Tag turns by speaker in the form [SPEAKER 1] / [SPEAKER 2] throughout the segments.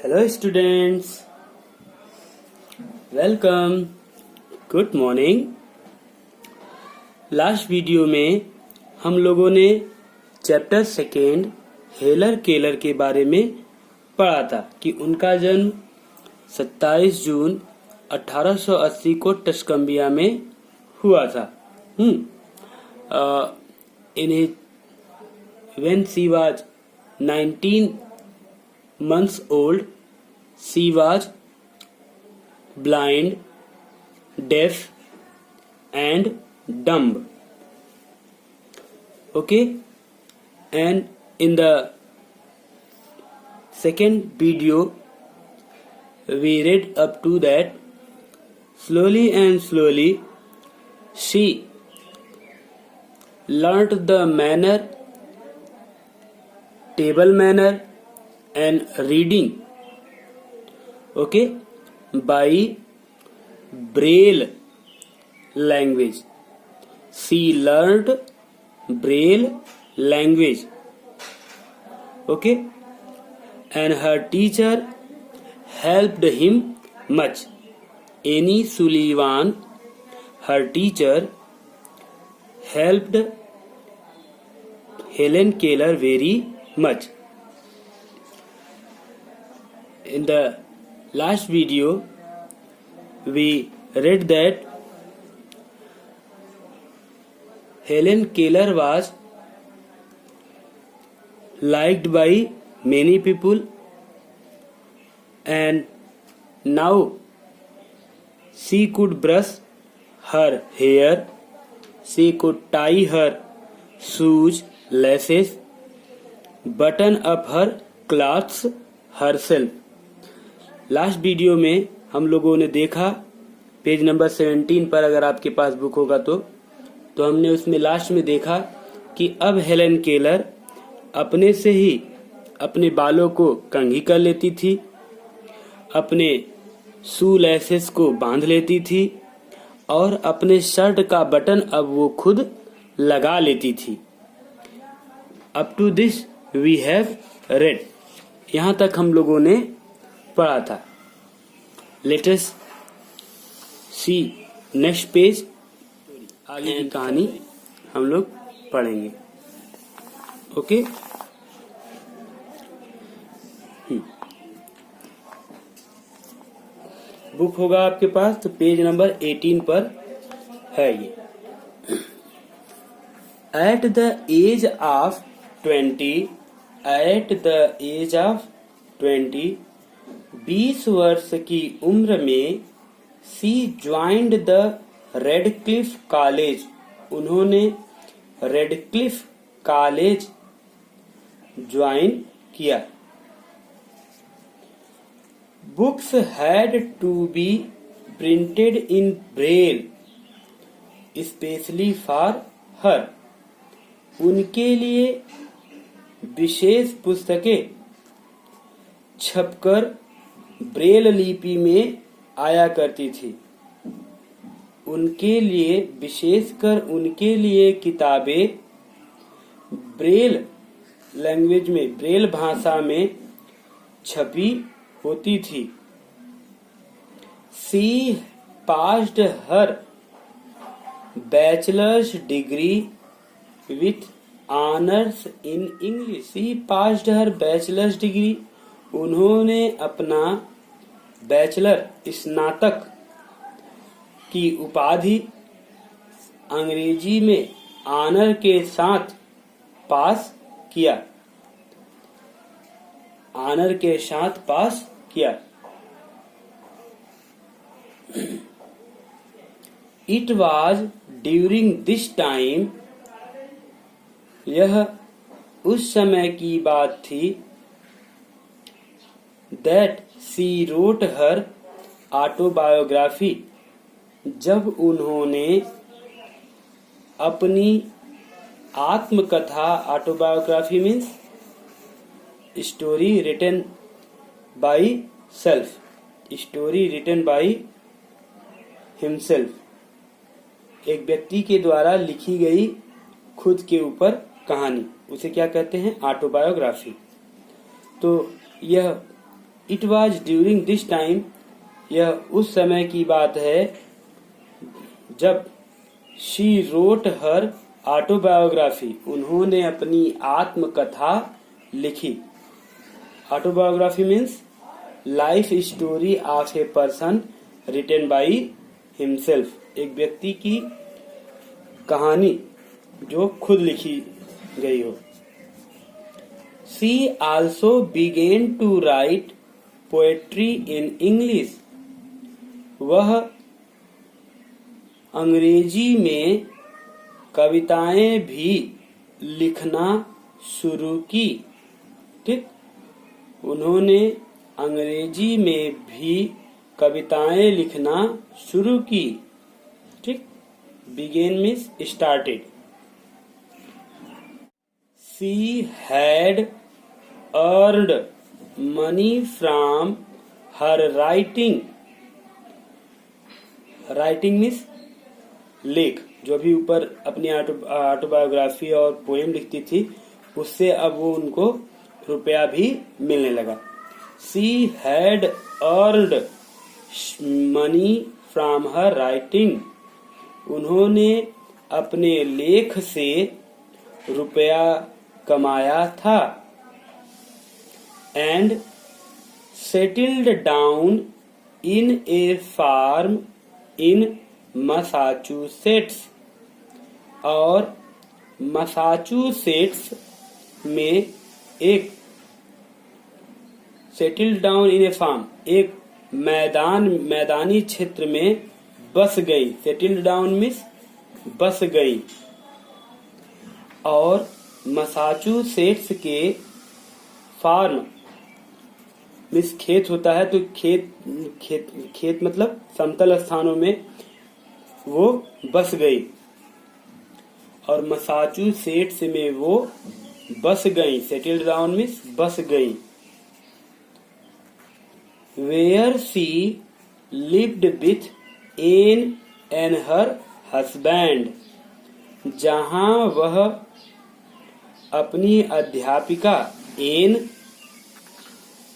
[SPEAKER 1] Hello students, welcome, good morning। Last video में हम लोगों ने चैप्टर सेकेंड हेलर केलर के बारे में पढ़ा था कि उनका जन्म 27 जून 1880 को टस्कम्बिया में हुआ था। When she was 19 months old, she was blind, deaf and dumb. Okay, and in the second video we read up to that. Slowly and slowly she learnt the manner, table manner and reading, okay, by Braille language. She learned Braille language, okay, and her teacher helped him much. Annie Sullivan, her teacher, helped Helen Keller very much. In the last video we read that Helen Keller was liked by many people, and now she could brush her hair, she could tie her shoes, laces, button up her clothes herself. Last video में हम लोगों ने देखा page number 17 पर, अगर आपके पास book होगा तो हमने उसमें लास्ट में देखा कि अब हेलन केलर अपने से ही अपने बालों को कंघी कर लेती थी, अपने शू लेसेस को बांध लेती थी और अपने शर्ट का बटन अब वो खुद लगा लेती थी। Up to this we have read, यहाँ तक हम लोगों ने पढ़ा था। Let us see next page, आगे की कहानी हम लोग पढ़ेंगे। ओके, बुक होगा आपके पास तो पेज नंबर 18 पर है ये। एट द एज ऑफ 20, 20 वर्ष की उम्र में she joined the Radcliffe college, उन्होंने रेडक्लिफ कॉलेज ज्वाइन किया। Books had to be printed in Braille specially for her, उनके लिए विशेष पुस्तकें छपकर ब्रेल लिपि में आया करती थी। उनके लिए, विशेषकर उनके लिए किताबें ब्रेल लैंग्वेज में, ब्रेल भाषा में छपी होती थी। She passed her bachelor's degree with honours in English. She passed her bachelor's degree, उन्होंने अपना बैचलर, स्नातक की उपाधि अंग्रेजी में ऑनर के साथ पास किया, ऑनर के साथ पास किया। It was during this time, यह उस समय की बात थी, that she wrote her autobiography, जब उन्होंने अपनी आत्मकथा, autobiography means story written by self, story written by himself, एक व्यक्ति के द्वारा लिखी गई खुद के ऊपर कहानी, उसे क्या कहते हैं? ऑटोबायोग्राफी। तो यह it was during this time, यह उस समय की बात है जब शी रोट हर ऑटोबायोग्राफी, उन्होंने अपनी आत्मकथा लिखी। Autobiography means life story of a person written by himself, एक व्यक्ति की कहानी जो खुद लिखी गई हो। She also began to write poetry in English. वह अंग्रेजी में कविताएं भी लिखना शुरू की। ठीक, उन्होंने अंग्रेजी में भी कविताएं लिखना शुरू की। ठीक, began means started. She had earned money from her writing. Writing means लेख, जो भी ऊपर अपनी ऑटोबायोग्राफी और पोएम लिखती थी उससे अब वो उनको रुपया भी मिलने लगा। She had earned money from her writing. उन्होंने अपने लेख से रुपया कमाया था। And settled down in a farm in Massachusetts. और मैसाचुसेट्स में एक settled down in a farm, एक मैदानी क्षेत्र में बस गई। सेटल्ड डाउन मीन्स बस गई। और मैसाचुसेट्स के फार्म मीन्स खेत होता है, तो खेत मतलब समतल स्थानों में वो बस गई। और मैसाचुसेट्स में वो बस गई। सेटल्ड डाउन मीन्स बस गई। Where she lived with Anne and her husband, जहां वह अपनी अध्यापिका एन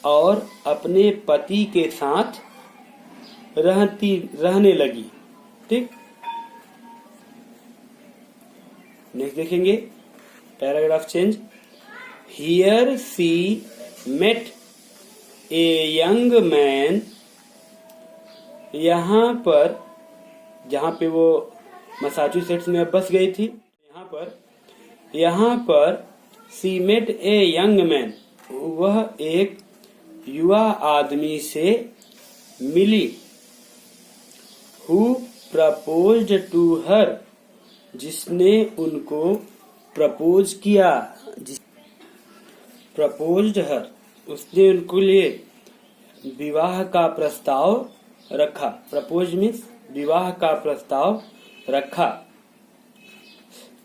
[SPEAKER 1] और अपने पति के साथ रहने लगी। ठीक, नेक्स्ट देखेंगे paragraph change. Here she met a young man, यहाँ पर, जहाँ पे वो मैसाचुसेट्स में बस गई थी, यहाँ पर she met a young man, वह एक युवा आदमी से मिली। हु प्रपोज्ड टू हर, जिसने उनको प्रपोज किया। प्रपोज्ड हर, उसने उनको लिए विवाह का प्रस्ताव रखा। प्रपोज मीन्स विवाह का प्रस्ताव रखा,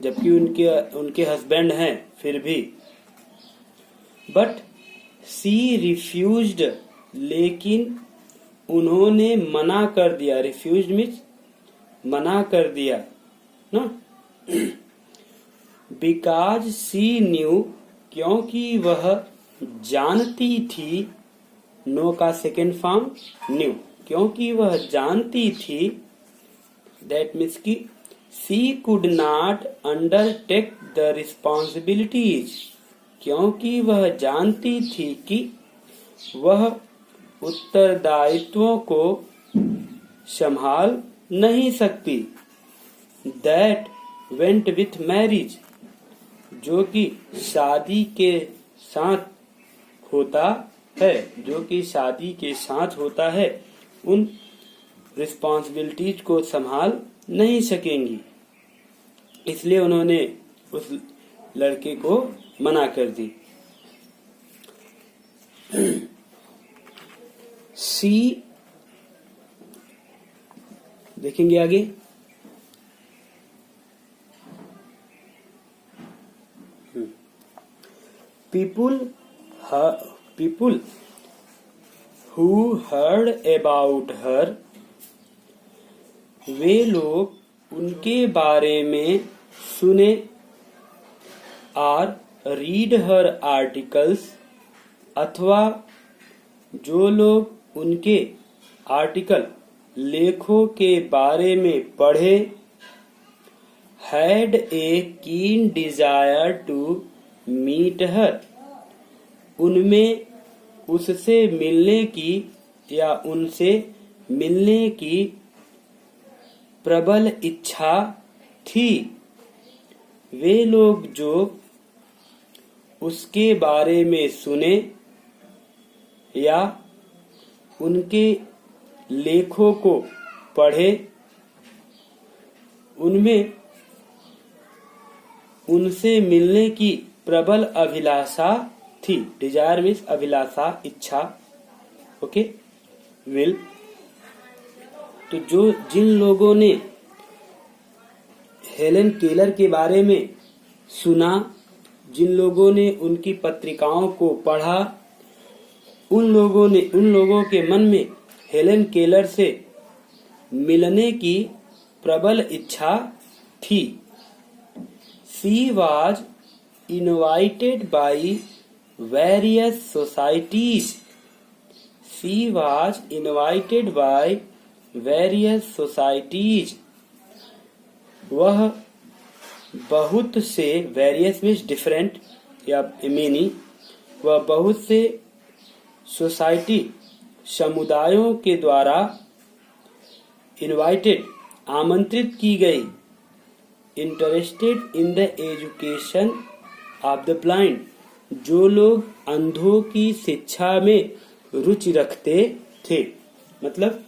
[SPEAKER 1] जबकि उनके हस्बैंड हैं फिर भी। बट सी रिफ्यूज्ड, लेकिन उन्होंने मना कर दिया। रिफ्यूज्ड मीन्स मना कर दिया ना। बिकॉज सी न्यू, क्योंकि वह जानती थी। नो का सेकेंड फॉर्म न्यू, क्योंकि वह जानती थी। दैट मीन्स की she could not undertake the responsibilities, क्योंकि वह जानती थी कि वह उत्तरदायित्वों को संभाल नहीं सकती। दैट वेंट विथ मैरिज, जो कि शादी के साथ होता है, जो कि शादी के साथ होता है, उन रिस्पॉन्सिबिलिटीज को संभाल नहीं सकेंगी। इसलिए उन्होंने उस लड़के को मना कर दी। सी, देखेंगे आगे। people who heard about her, वे लोग उनके बारे में सुने। और रीड हर आर्टिकल्स, अथवा जो लोग उनके आर्टिकल लेखों के बारे में पढ़े had a keen desire to meet her, उनमें उससे मिलने की या उनसे मिलने की प्रबल इच्छा थी। वे लोग जो उसके बारे में सुने या उनके लेखों को पढ़े, उनमें उनसे मिलने की प्रबल अभिलाषा थी। डिजायर मीन्स अभिलाषा, इच्छा, ओके, विल। तो जिन लोगों ने हेलेन केलर के बारे में सुना, जिन लोगों ने उनकी पत्रिकाओं को पढ़ा, उन लोगों के मन में हेलेन केलर से मिलने की प्रबल इच्छा थी। She was invited by various societies. She was invited by various societies. वह बहुत से, various means different या many, वह बहुत से सोसाइटी समुदायों के द्वारा invited आमंत्रित की गई। Interested in the education of the blind, जो लोग अंधों की शिक्षा में रुचि रखते थे। मतलब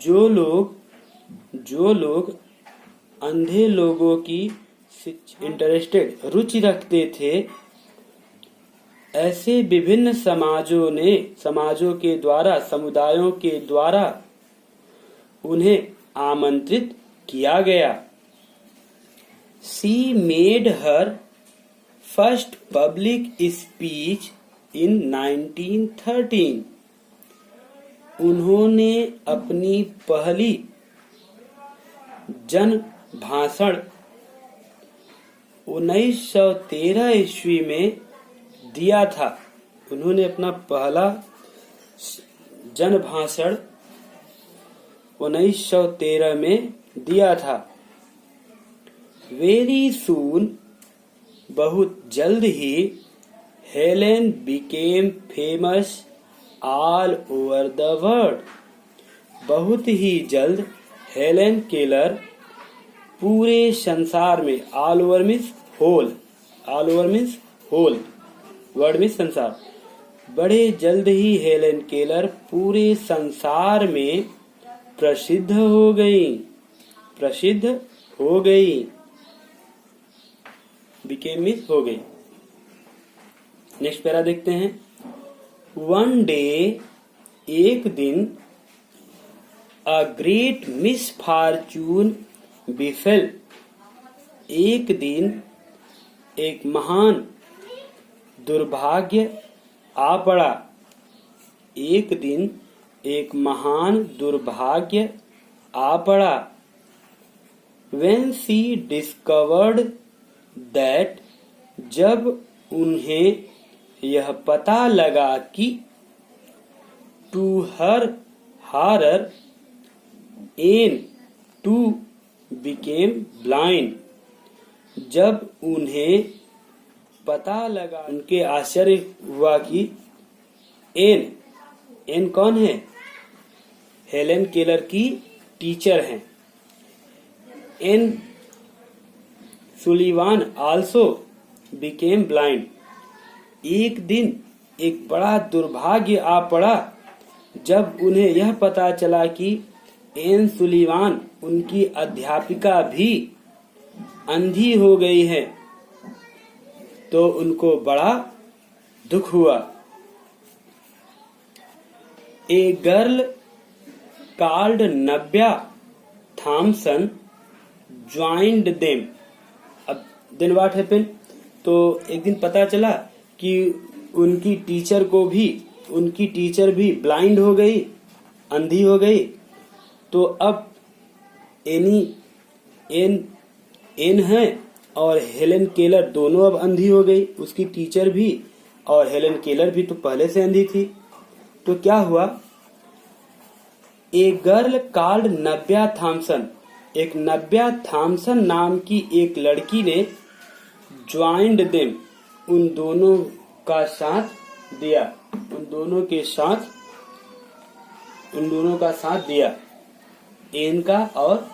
[SPEAKER 1] जो लोग अंधे लोगों की इंटरेस्टेड, रुचि रखते थे, ऐसे विभिन्न समाजों के द्वारा, समुदायों के द्वारा उन्हें आमंत्रित किया गया। She made her first public speech in 1913. उन्होंने अपनी पहली जन भाषण 1913 ईस्वी में दिया था। उन्होंने अपना पहला जन भाषण 1913 में दिया था। वेरी सून, बहुत जल्द ही, Helen became famous all over the world, बहुत ही जल्द हेलेन केलर पूरे संसार में, all over means whole, all over means whole, world means संसार, बड़े जल्द ही हेलेन केलर पूरे संसार में प्रसिद्ध हो गई। बिकेम मीन्स हो गई। नेक्स्ट पैरा देखते हैं। वन डे, एक दिन, अ ग्रेट मिसफॉर्च्यून बिफेल, एक दिन एक महान दुर्भाग्य आ पड़ा। एक दिन एक महान दुर्भाग्य आ पड़ा। When she discovered that, जब उन्हें यह पता लगा कि, to her horror, Anne too became blind, जब उन्हें पता लगा, उनके आश्चर्य हुआ कि एन कौन है? हेलेन केलर की टीचर हैं। Anne Sullivan also became blind, एक दिन एक बड़ा दुर्भाग्य आ पड़ा जब उन्हें यह पता चला कि एन सुलिवान, उनकी अध्यापिका, भी अंधी हो गई है। तो उनको बड़ा दुख हुआ। A girl called Navya Thomson joined them. अब देन व्हाट हैपेंड? तो एक दिन पता चला कि उनकी टीचर भी ब्लाइंड हो गई, अंधी हो गई। तो अब एन है और हेलेन केलर दोनों अब अंधी हो गई। उसकी टीचर भी और हेलेन केलर भी तो पहले से अंधी थी। तो क्या हुआ, a girl called Navya Thomson, एक नव्या थॉम्सन नाम की एक लड़की ने ज्वाइंड देम, उन दोनों का साथ दिया, उन दोनों का साथ दिया, एन का और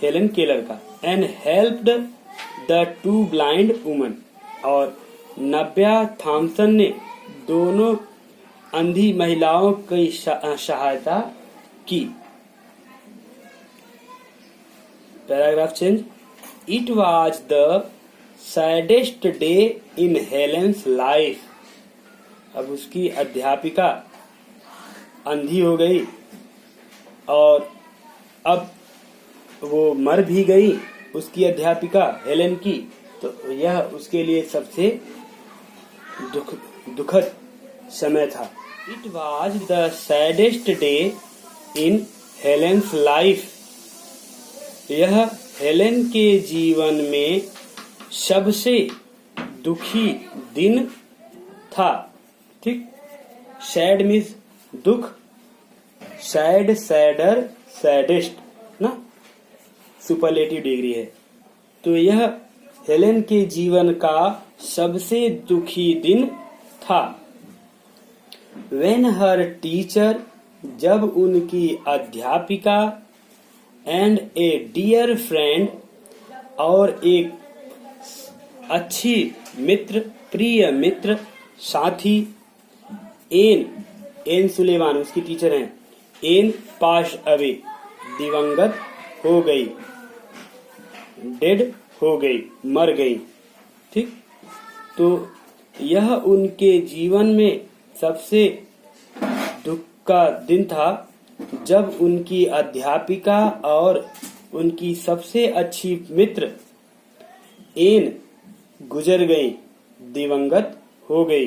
[SPEAKER 1] हेलन केलर का, and helped the two blind woman, और नव्या थॉम्सन ने दोनों अंधी महिलाओं की सहायता की। Paragraph change. It was the saddest day in Helen's life, अब उसकी अध्यापिका अंधी हो गई और अब वो मर भी गई, उसकी अध्यापिका हेलेन की, तो यह उसके लिए सबसे दुखद समय था। It was the saddest day in Helen's life, यह हेलेन के जीवन में सबसे दुखी दिन था। ठीक, सैड मीन्स दुख, सैड, सैडर, सैडेस्ट ना, सुपरलेटिव डिग्री है। तो यह हेलेन के जीवन का सबसे दुखी दिन था। When her teacher, जब उनकी अध्यापिका, and a dear friend, और एक अच्छी मित्र, प्रिय मित्र, साथी, एन सुलेमान उसकी टीचर हैं, एन पास अवे, दिवंगत हो गई, डेड हो गई, मर गई। ठीक, तो यह उनके जीवन में सबसे दुख का दिन था जब उनकी अध्यापिका और उनकी सबसे अच्छी मित्र एन गुजर गई, दिवंगत हो गई।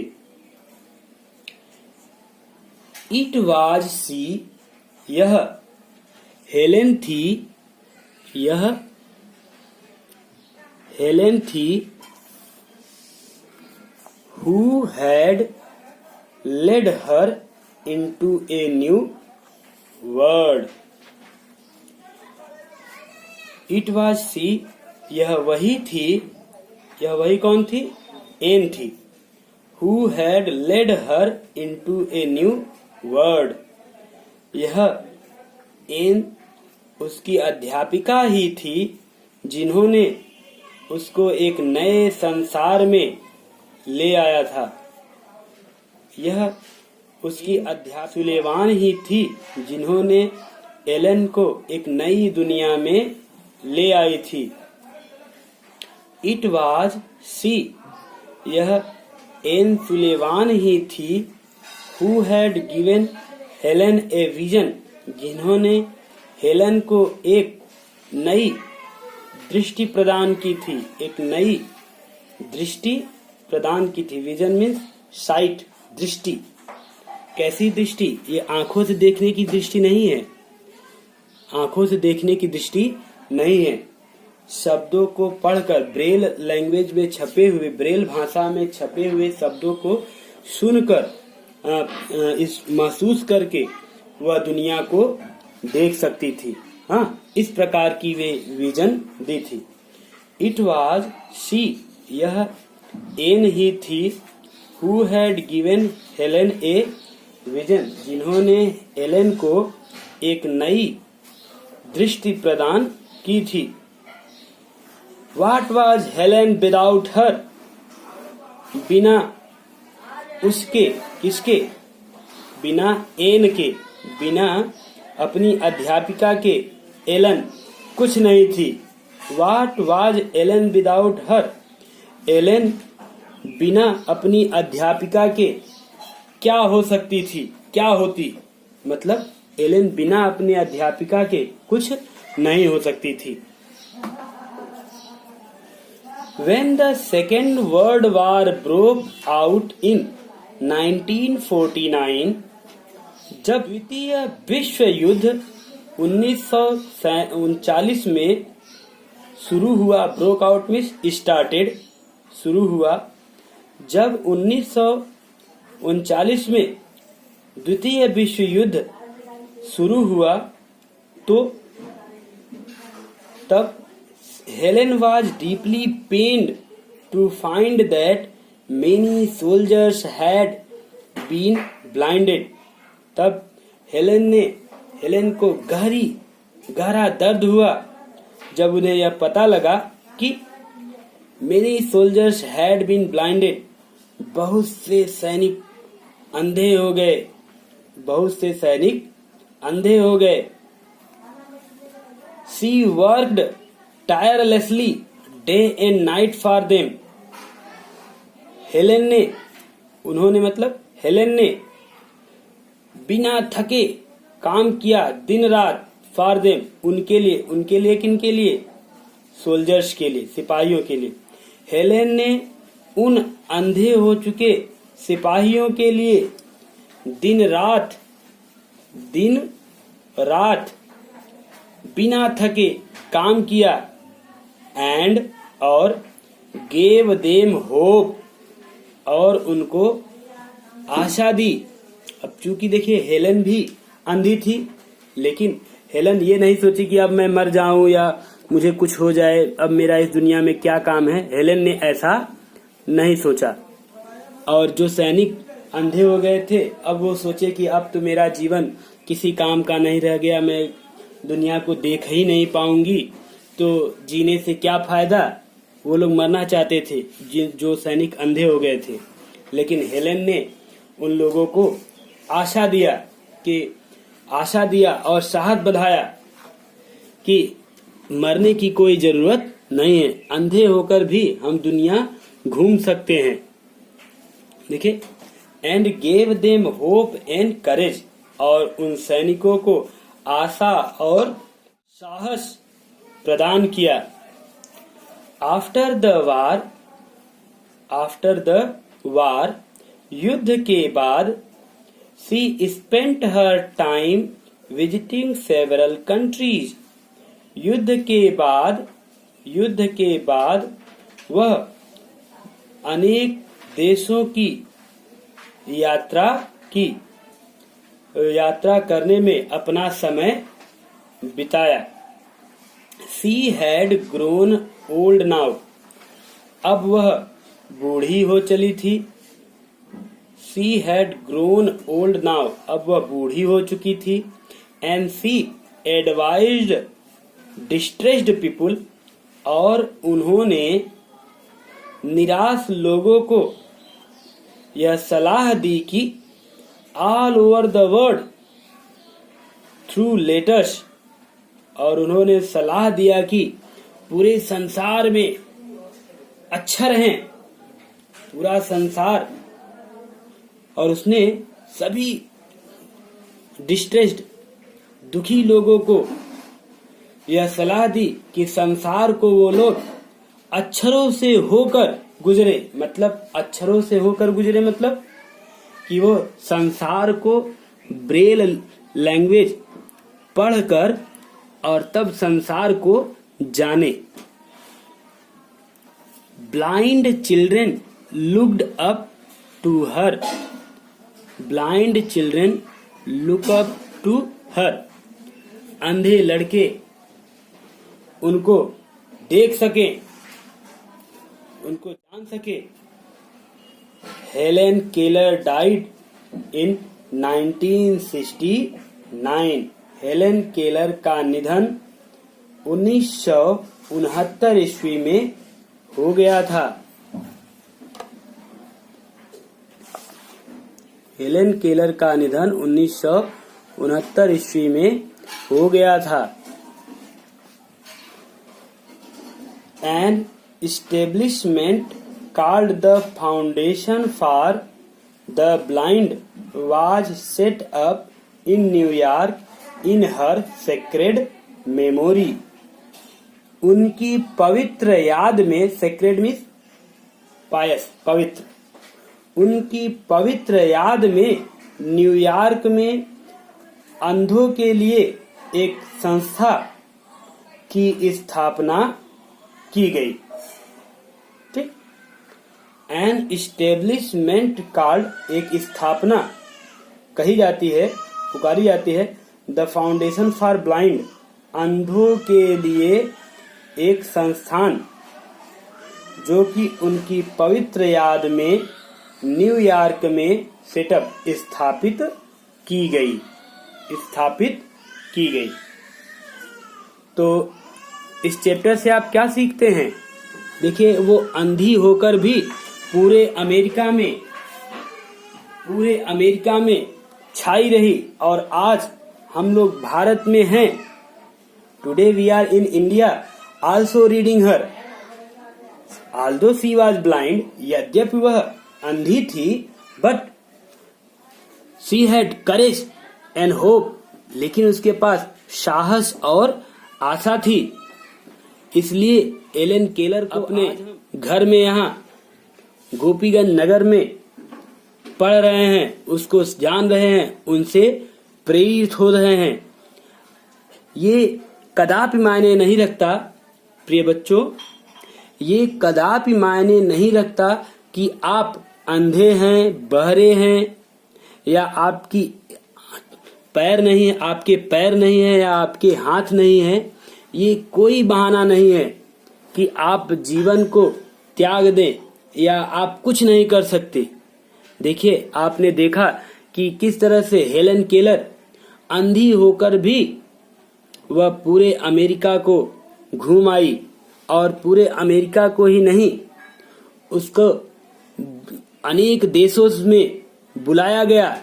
[SPEAKER 1] इट वाज सी, यह हेलेन थी, यह हेलेन थी, who had led her into a new world. It was she, यह वही थी, यह वही कौन थी, एन थी, who had led her into a new world, यह एन उसकी अध्यापिका ही थी जिन्होंने उसको एक नए संसार में ले आया था। यह उसकी अध्यापिका सुलेवान ही थी जिन्होंने एलन को एक नई दुनिया में ले आई थी। इट वाज सी, यह एन सुलेवान ही थी, who had given Helen a vision, जिन्होंने हेलन को एक नई दृष्टि प्रदान की थी, एक नई दृष्टि प्रदान की थी। विजन मीन्स साइट, दृष्टि। कैसी दृष्टि? ये आंखों से देखने की दृष्टि नहीं है, आंखों से देखने की दृष्टि नहीं है। शब्दों को पढ़कर, ब्रेल लैंग्वेज में छपे हुए, ब्रेल भाषा में छपे हुए शब्दों को सुनकर, इस महसूस करके वह दुनिया को देख सकती थी। हाँ, इस प्रकार की वे विजन दी थी। इट वाज शी, यह एन ही थी, who had given Helen a vision, जिन्होंने एलन को एक नई दृष्टि प्रदान की थी। What was Helen without her? बिना उसके, किसके? बिना एन के, बिना अपनी अध्यापिका के एलन कुछ नहीं थी। What was Ellen without her? Ellen बिना अपनी अध्यापिका के क्या हो सकती थी, क्या होती? मतलब एलन बिना अपनी अध्यापिका के कुछ नहीं हो सकती थी। When the Second World War broke out in 1949, जब द्वितीय विश्व युद्ध 1939 में शुरू हुआ, ब्रोक आउट मीन्स स्टार्टेड, शुरू हुआ। जब 1939 में द्वितीय विश्व युद्ध शुरू हुआ तो तब Helen was deeply pained to find that many soldiers had been blinded. तब हेलेन को गहरा दर्द हुआ जब उन्हें यह पता लगा कि many soldiers had been blinded. बहुत से सैनिक अंधे हो गए. She worked tirelessly day and night for them. Helen ने बिना थके काम किया दिन रात फॉर देम, उनके लिए किनके लिए? सोल्जर्स के लिए, सिपाहियों के लिए. हेलेन ने उन अंधे हो चुके सिपाहियों के लिए दिन रात बिना थके काम किया. एंड और गेव देम होप, और उनको आशा दी. अब चूंकि देखिए हेलेन भी अंधी थी, लेकिन हेलेन ये नहीं सोची कि अब मैं मर जाऊं या मुझे कुछ हो जाए, अब मेरा इस दुनिया में क्या काम है. हेलेन ने ऐसा नहीं सोचा. और जो सैनिक अंधे हो गए थे, अब वो सोचे कि अब तो मेरा जीवन किसी काम का नहीं रह गया, मैं दुनिया को देख ही नहीं पाऊंगी, तो जीने से क्या फायदा. वो लोग मरना चाहते थे जो सैनिक अंधे हो गए थे. लेकिन हेलेन ने उन लोगों को आशा दिया और साहस बढ़ाया कि मरने की कोई जरूरत नहीं है, अंधे होकर भी हम दुनिया घूम सकते हैं. देखिए, and gave them hope and courage, और उन सैनिकों को आशा और साहस प्रदान किया. आफ्टर द वार, युद्ध के बाद, she spent her time visiting several countries. युद्ध के बाद वह अनेक देशों की यात्रा करने में अपना समय बिताया. She had grown old now. अब वह बूढ़ी हो चली थी. She had grown old now. अब वह बूढ़ी हो चुकी थी. And she advised distressed people. और उन्होंने निराश लोगों को यह सलाह दी कि all over the world through letters, और उन्होंने सलाह दिया कि पूरे संसार में अच्छा रहें, पूरा संसार. और उसने सभी डिस्ट्रेस्ड, दुखी लोगों को यह सलाह दी कि संसार को वो लोग अक्षरों से होकर गुजरे. मतलब कि वो संसार को ब्रेल लैंग्वेज पढ़कर और तब संसार को जाने. Blind children looked up to her. Blind children look up to her. अंधे लड़के उनको देख सके, उनको जान सके. Helen Keller died in 1969. Helen Keller का निधन 1969 ईस्वी में हो गया था. हेलेन केलर का निधन 1969 ईस्वी में हो गया था. An establishment called the Foundation for the Blind was set up in New York in her sacred memory. उनकी पवित्र याद में, sacred means pious, पवित्र. उनकी पवित्र याद में न्यूयॉर्क में अंधों के लिए एक संस्था की स्थापना की गई. ठीक. एन इस्टेब्लिशमेंट कॉल्ड, एक स्थापना कही जाती है, पुकारी जाती है, द फाउंडेशन फॉर ब्लाइंड, अंधों के लिए एक संस्थान जो कि उनकी पवित्र याद में न्यूयॉर्क में सेटअप स्थापित की गई। तो इस चैप्टर से आप क्या सीखते हैं? देखिए, वो अंधी होकर भी पूरे अमेरिका में छाई रही और आज हम लोग भारत में हैं। Today we are in India also reading her, although she was blind, यद्यपि वह अंधी थी, but she had courage and hope, लेकिन उसके पास साहस और आशा थी। इसलिए एलन केलर को अपने घर में यहाँ गोपीगंज नगर में पढ़ रहे हैं, उसको जान रहे हैं, उनसे प्रेरित हो रहे हैं। ये कदापि मायने नहीं रखता प्रिय बच्चों, ये कदापि मायने नहीं रखता कि आप अंधे हैं, बहरे हैं, या आपके पैर नहीं है या आपके हाथ नहीं है। ये कोई बहाना नहीं है कि आप जीवन को त्याग दें या आप कुछ नहीं कर सकते। देखिए, आपने देखा कि किस तरह से हेलन केलर अंधी होकर भी वह पूरे अमेरिका को घूम आई, और पूरे अमेरिका को ही नहीं, उसको अनेक देशों में बुलाया गया,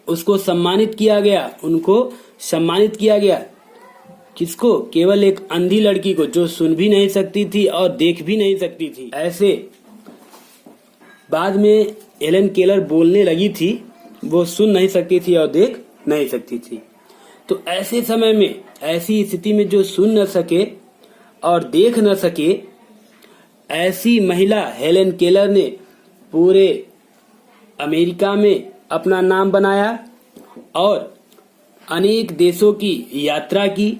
[SPEAKER 1] उसको सम्मानित किया गया, उनको सम्मानित किया गया। किसको? केवल एक अंधी लड़की को, जो सुन भी नहीं सकती थी और देख भी नहीं सकती थी। ऐसे बाद में एलन केलर बोलने लगी थी, वो सुन नहीं सकती थी और देख नहीं सकती थी। तो ऐसे समय में, ऐसी स्थिति में जो सुन न सके और देख न सके, ऐसी महिला हेलन केलर ने पूरे अमेरिका में अपना नाम बनाया और अनेक देशों की यात्रा की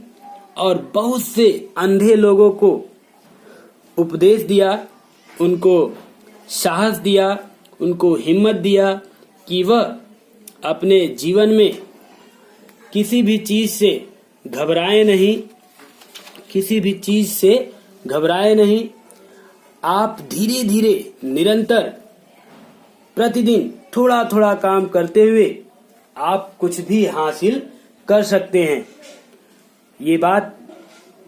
[SPEAKER 1] और बहुत से अंधे लोगों को उपदेश दिया, उनको साहस दिया, उनको हिम्मत दिया कि वह अपने जीवन में किसी भी चीज से घबराए नहीं। आप धीरे धीरे निरंतर प्रतिदिन थोड़ा थोड़ा काम करते हुए आप कुछ भी हासिल कर सकते हैं। ये बात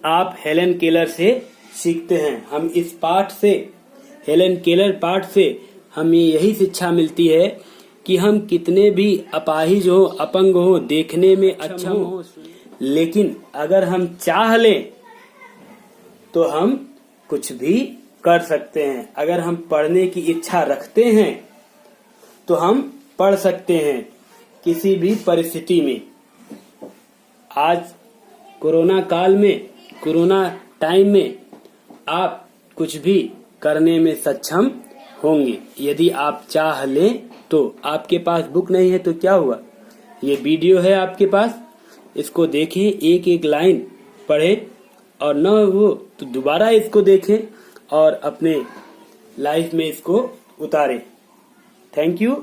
[SPEAKER 1] आप हेलन केलर से सीखते हैं। हम इस पाठ से, हेलन केलर पाठ से हमें यही शिक्षा मिलती है कि हम कितने भी अपाहिज हो, अपंग हो, देखने में अच्छा हो, लेकिन अगर हम चाह लें तो हम कुछ भी कर सकते हैं। अगर हम पढ़ने की इच्छा रखते हैं तो हम पढ़ सकते हैं किसी भी परिस्थिति में। आज कोरोना काल में, कोरोना टाइम में आप कुछ भी करने में सक्षम होंगे यदि आप चाह लें तो। आपके पास बुक नहीं है तो क्या हुआ, ये वीडियो है आपके पास, इसको देखें, एक एक लाइन पढ़ें, और न हो तो दोबारा इसको देखें और अपने लाइफ में इसको उतारें। Thank you.